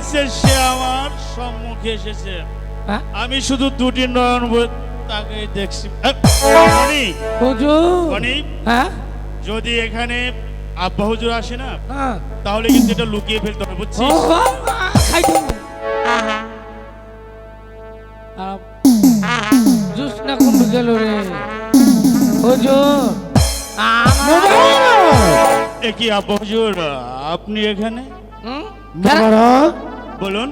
যাচ্ছে সে আমার সম্মুখে এসেছে, হ্যাঁ? আমি শুধু দুটি নয়ন তাকে দেখছি। মণি, হুজুর। মণি, হ্যাঁ যদি এখানে আব্বা হুজুর আসে না হ্যাঁ। তাহলে কিন্তু এটা লুকিয়ে ফেলতে হবে, ও বুঝছিস? খাই তো জুস না কমে গেল রে হুজুর। এ কি আব্বা হুজুর, আপনি এখানে? হুম? মোবারক, বলুন।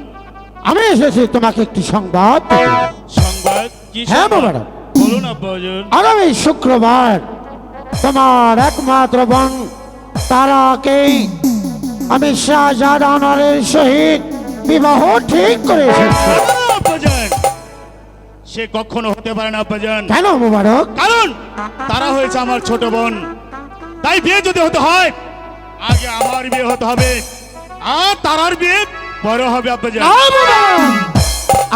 আমি এসেছি তোমাকে একটি সংবাদ দিতে। সংবাদ? কি হ্যাঁ সংবাদ? মোবারক, বলুন আব্বা হুজুর। আগামী শুক্রবার তোমার একমাত্র বোন তারাকেই আমি শাহজাহানের সহিত বিবাহ ঠিক করে এসেছি। আব্বাজান, সে কখনো হতে পারে না আব্বাজান। কেন মোবারক? কারণ তারা হয়েছে আমার ছোট বোন, তাই বিয়ে যদি হতে হয় আগে আমার বিয়ে হতে হবে, আর তারার বিয়ে পরে হবে আব্বাজান। না মোবারক,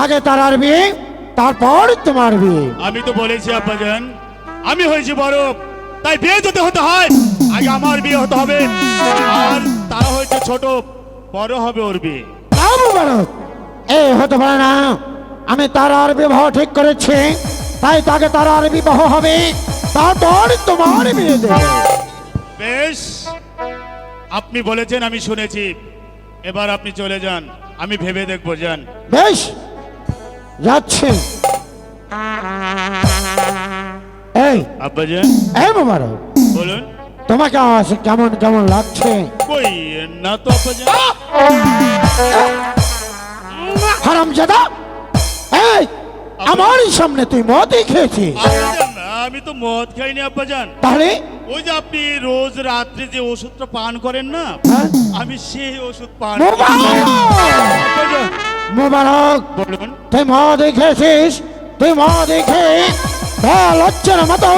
আগে তারার বিয়ে, তারপর তোমার বিয়ে। আমি তো বলেছি আব্বাজান, আমি হয়েছি বড়, তাই বিয়ে যদি হতে হয় আগে আমার বিয়ে হতে হবে, আর তারা হয়েছে ছোট, পরে হবে ওর বিয়ে। না মোবারক, এই হতে পারে না। আমি তারার বিবাহ ঠিক করেছি, তাই তাকে তারার বিবাহ হবে, তারপর তোমার বিয়ে দেবে। বেশ, আপনি বলেছেন আমি শুনেছি, এবার আপনি চলে যান, আমি ভেবে দেখবো। যান। বেশ, যাচ্ছি। এই আব্বাজান, এই মোবারক, বলুন। তোমাকে আজ কেমন কেমন লাগছে? কই না তো আব্বাজান। হারামজাদা, এই আমার সামনে তুই মদই খেয়েছিস? আব্বাজান, আমি তো মদ খাইনি আব্বাজান। তাহলে ওই যে আপনি রোজ রাত্রে যে ওষুধটা পান করেন না, হ্যাঁ? আমি সেই ওষুধ পান মোবারক! আব্বাজান, মোবারক, বলুন। তুই মদই খেয়েছিস? তুই মদই খেয়ে লজ্জার মতো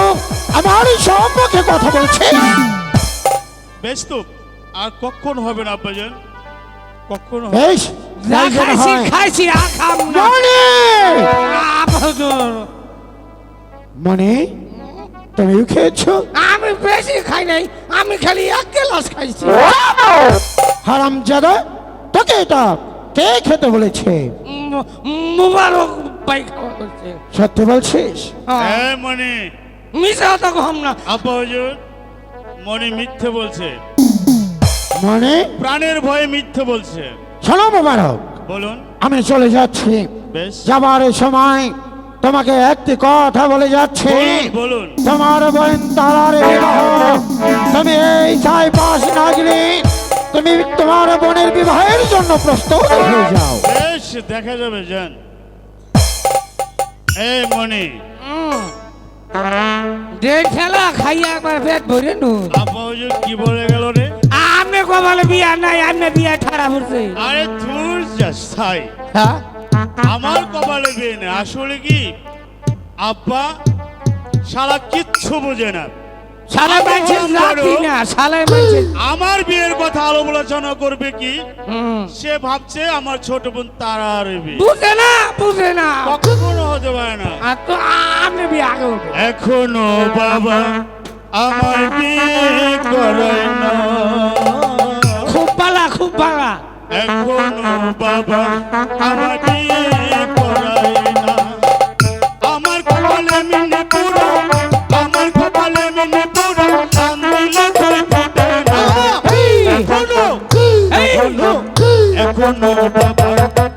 আমার সম্মুখে কথা বলছিস? বেশ তো, আর কখন হবে না আব্বাজান, কখন হবে? বেশ, যা যাই যেন খাইছি হয়। খাইছি আর খাম না। মণি! হুজুর, মণি, তুমিও খেয়েছো? আমি বেশি খাই নাই, আমি খালি এক গ্লাস খাইছি। হারামজাদা, তোকে এটা কে খেতে বলেছে? মুবারক ভাই খাওয়া করছে। সত্যি বলছিস? হ্যাঁ মনি, মিশা তো কম না। আব্বা হুজুর, মনি মিথ্যে বলছে, মণি, প্রাণের ভয়ে মিথ্যে বলছে। শোনো মোবারক, বলুন। আমি চলে যাচ্ছি। বেশ, যাবার সময় তোমাকে একটি কথা বলে যাচ্ছি। বলুন। তোমার বোন তারার বিবাহ তুমি এই ছাই পাশ না গেলে তুমি তোমার বোনের বিবাহের জন্য প্রস্তুত হয়ে যাও। বেশ, দেখা যাবে। যান। এই মনি, যে ঠেলা খাইয়া একবার পেট ভরে নু। আব্বা হুজুর কি বলে গেল রে? আমি কপালে বিয়া নাই, আমি বিয়া ঠাড়া পড়ছে। আরে ধুর যাস ছাই, হ্যাঁ? আমার কপালে বিয়ে নেই। আসলে কি আব্বা শালা কিচ্ছু বোঝে না, শালা মানুষের জাতি না, শালা মানুষের। আমার বিয়ের কথা আলোচনা করবে কি, সে ভাবছে আমার ছোট বোন তারার বিয়ে। বুঝে না, বুঝে না। কখনো হতে পারে না। আর তো আমি বিয়া আগে উঠবো। এখনো বাবা আমার বিয়ে করায় না, খুব পালা, খুব পালা। এখনো বাবা আমার বিয়ে করায় না। আমার কপালে মিনে পুরো, আমার কপালে মিনে পুরো, আমি লক্ষ্য ফুটে না। এখনো, এখনো বাবা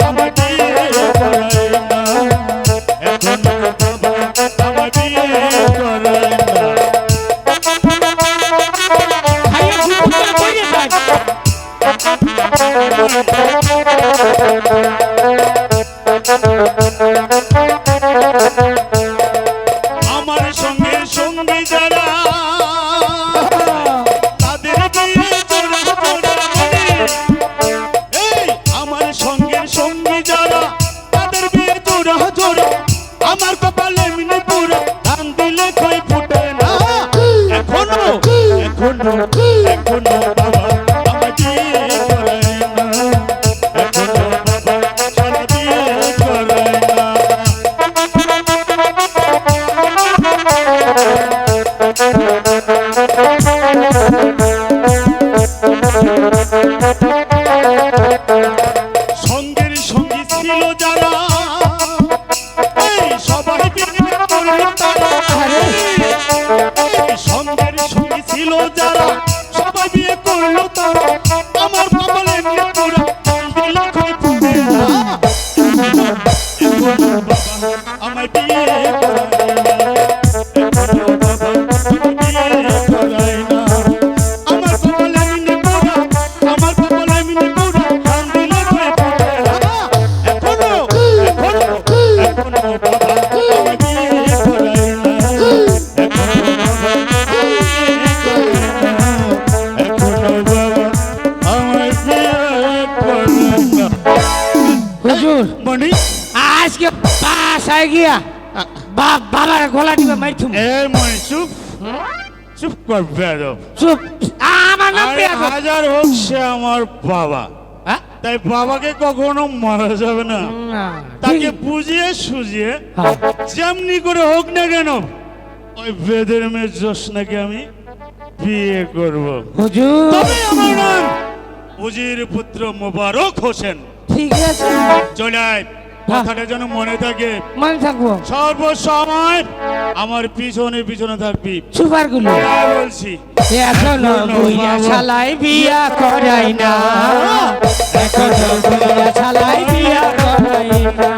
আমার বিয়ে করায় না, এখনো বাবা আমার বিয়ে করায় না। খাইয়া খুব পালা করে যায়। আমার সঙ্গে সঙ্গী যারা তাদের বিয়ে জোড়া জোড়া মনে। এই আমার সঙ্গে সঙ্গী যারা তাদের বিয়ে জোড়া জোড়া, আমার কপালে মিনে পুরো, ধান দিলে কই ফুটে না। এখনো, এখনো, এখনো বাবা আমার বিয়ে করায় না, এখনো বাবা সারা বিয়ে করায় না। হুজুর মনি আজকে বাসায় গিয়া বাবার গলা টিপে মাইছুম এ মনি চুপ চুপ কর বেয়াদব চুপ আমার নাম আরে পেয়াদব। হাজার হোক সে আমার বাবা হ্যাঁ? তাই বাবাকে কখনো মারা যাবে না না, তাকে ঠিক- বুঝিয়ে সুঝিয়ে হ্যাঁ। যেমনি করে হোক না কেন ওই বেদের মেয়ে জোসনাকে আমি বিয়ে করব হুজুর তবে আমার নাম উজির পুত্র মোবারক হোসেন ঠিক আছে চলায় কথাটা যেন মনে থাকে মনে থাকবো সর্বসময় আমার পিছনে পিছনে থাকবি সুপার গুলো তাই বলছি এখনো বইয়া শালাই বিয়া করাই না এখনো বইয়া শালাই বিয়া করাই না